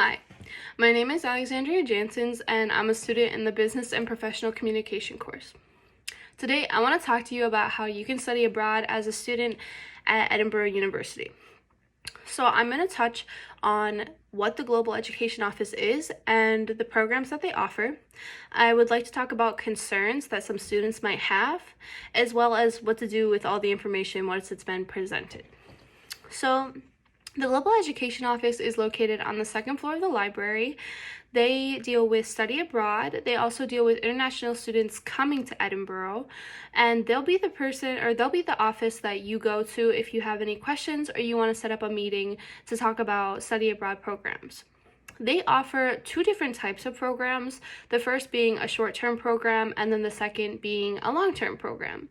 Hi, my name is Alexandria.Jordan, and I'm a student in the Business and Professional Communication course. Today, I want to talk to you about how you can study abroad as a student at Edinburgh University. So I'm going to touch on what the Global Education Office is and the programs that they offer. I would like to talk about concerns that some students might have, as well as what to do with all the information once it's been presented. So the Global Education Office is located on the second floor of the library. They deal with study abroad. They also deal with international students coming to Edinburgh, and they'll be the office that you go to if you have any questions or you want to set up a meeting to talk about study abroad programs. They offer two different types of programs, the first being a short-term program and then the second being a long-term program.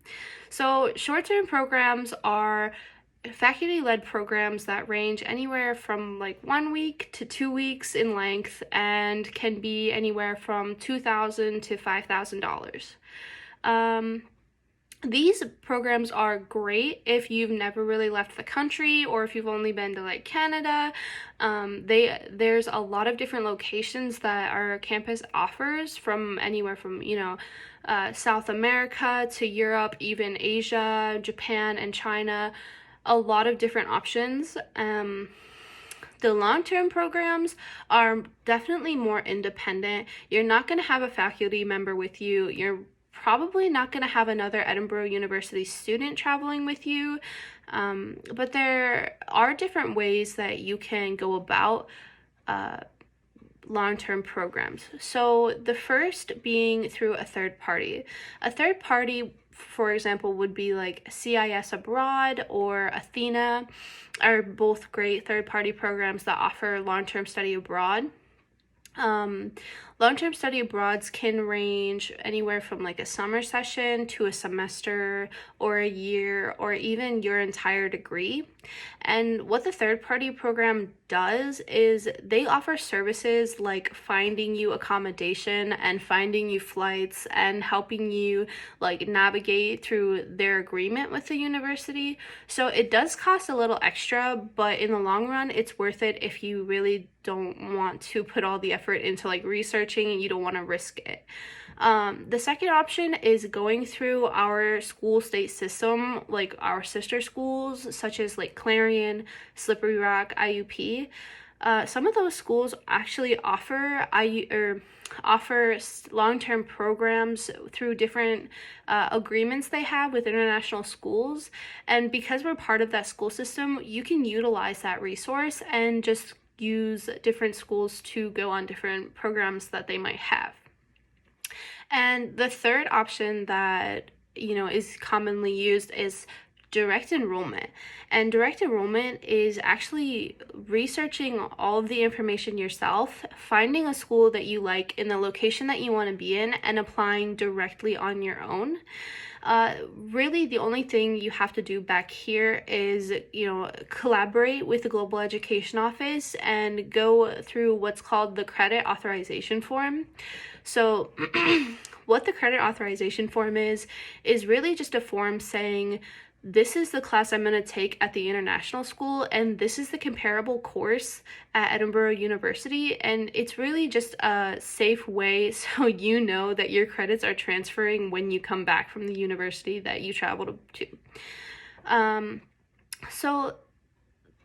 So short-term programs are faculty-led programs that range anywhere from like 1 week to 2 weeks in length and can be anywhere from $2,000 to $5,000. These programs are great if you've never really left the country or if you've only been to like Canada. There's a lot of different locations that our campus offers, from anywhere from South America to Europe, even Asia, Japan, and China. A lot of different options. The long-term programs are definitely more independent. You're not going to have a faculty member with you. You're probably not going to have another Edinburgh University student traveling with you, but there are different ways that you can go about long-term programs. So the first being through a third party. A third party, for example, would be like CIS Abroad or Athena, are both great third-party programs that offer long-term study abroad. Long-term study abroads can range anywhere from like a summer session to a semester or a year or even your entire degree. And what the third-party program does is they offer services like finding you accommodation and finding you flights and helping you like navigate through their agreement with the university. So it does cost a little extra, but in the long run, it's worth it if you really don't want to put all the effort into like researching and you don't want to risk it. The second option is going through our school state system, like our sister schools, such as like Clarion, Slippery Rock, IUP. Some of those schools actually offer long-term programs through different agreements they have with international schools. And because we're part of that school system, you can utilize that resource and just use different schools to go on different programs that they might have. And the third option that is commonly used is direct enrollment. And direct enrollment is actually researching all of the information yourself, finding a school that you like in the location that you want to be in, and applying directly on your own. Really, the only thing you have to do back here is, collaborate with the Global Education Office and go through what's called the credit authorization form. So what the credit authorization form is really just a form saying, this is the class I'm going to take at the international school, and this is the comparable course at Edinburgh University, and it's really just a safe way so you know that your credits are transferring when you come back from the university that you traveled to. So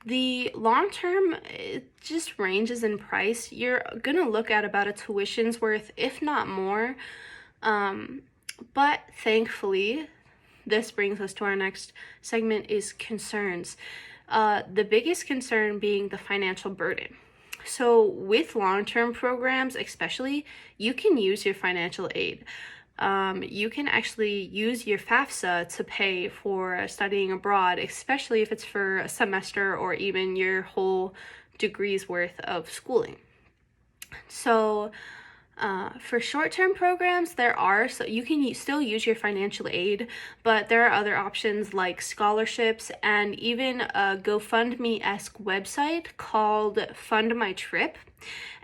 the long term, it just ranges in price. You're going to look at about a tuition's worth, if not more, but thankfully, this brings us to our next segment, is concerns. The biggest concern being the financial burden. So with long-term programs especially, you can use your financial aid. You can actually use your FAFSA to pay for studying abroad, especially if it's for a semester or even your whole degree's worth of schooling. So for short-term programs, so you can still use your financial aid, but there are other options like scholarships and even a GoFundMe-esque website called Fund My Trip.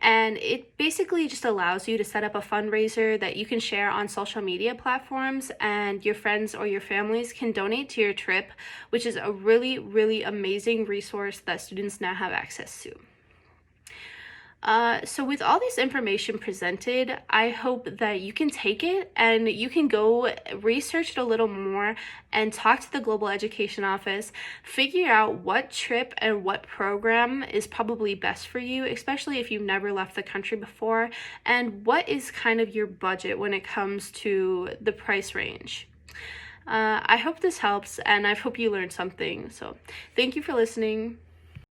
And it basically just allows you to set up a fundraiser that you can share on social media platforms, and your friends or your families can donate to your trip, which is a really, really amazing resource that students now have access to. So with all this information presented, I hope that you can take it and you can go research it a little more and talk to the Global Education Office, figure out what trip and what program is probably best for you, especially if you've never left the country before, and what is kind of your budget when it comes to the price range. I hope this helps, and I hope you learned something. So thank you for listening.